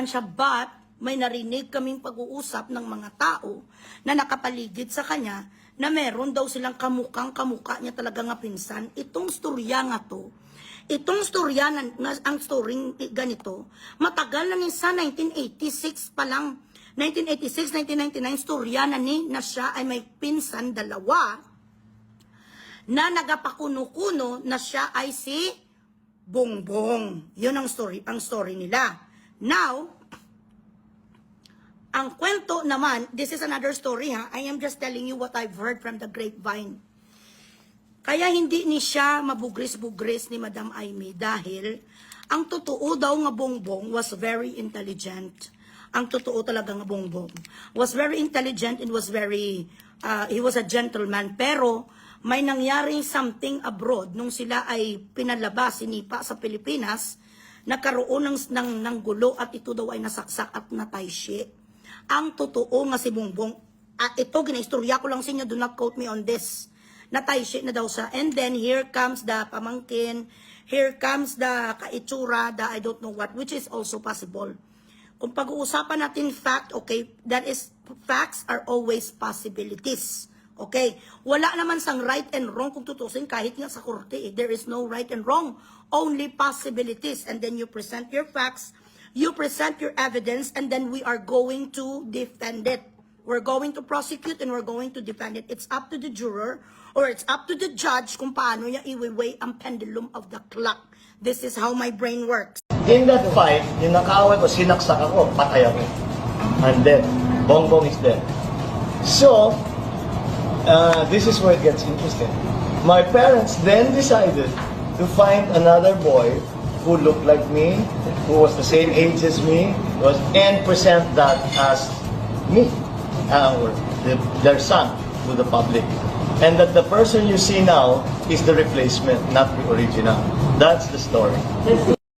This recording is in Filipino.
siya, but may narinig kaming pag-uusap ng mga tao na nakapaligid sa kanya na meron daw silang kamukha niya talaga nga pinsan. Itong storya nga to, itong storya ang story ganito, matagal na ni sa 1986 pa lang, 1986, 1999, storya na ni na siya ay may pinsan dalawa na nagapakuno-kuno na siya ay si Bongbong. Yun ang story nila. Now, ang kwento naman, this is another story ha. I am just telling you what I've heard from the grapevine. Kaya hindi ni siya mabugris-bugris ni Madam Aimee dahil ang totoo daw nga Bongbong was very intelligent. Ang totoo talaga nga Bongbong was very intelligent and was very, he was a gentleman. Pero may nangyaring something abroad nung sila ay pinalabas, sinipa sa Pilipinas, nagkaroon ng gulo at ito daw ay nasaksak at natayshi. Ang totoo nga si Bongbong, ito ginaistorya ko lang sa inyo, do not quote me on this. Natayshi na daw siya. And then here comes the pamangkin, here comes the kaitsura, the I don't know what, which is also possible. Kung pag-uusapan natin fact, okay, that is, facts are always possibilities. Okay, wala naman sang right and wrong kung tutusin kahit nga sa korte. There is no right and wrong, only possibilities. And then you present your facts, you present your evidence, and then we are going to defend it. We're going to prosecute and we're going to defend it. It's up to the juror or it's up to the judge kung paano niya i-weigh ang pendulum of the clock. This is how my brain works. In that fight, yung nakaaway ko, sinaksak ako, patay ako. And then, Bongbong is dead. So, this is where it gets interesting. My parents then decided to find another boy who looked like me, who was the same age as me, and present that as me, or their son, to the public. And that the person you see now is the replacement, not the original. That's the story.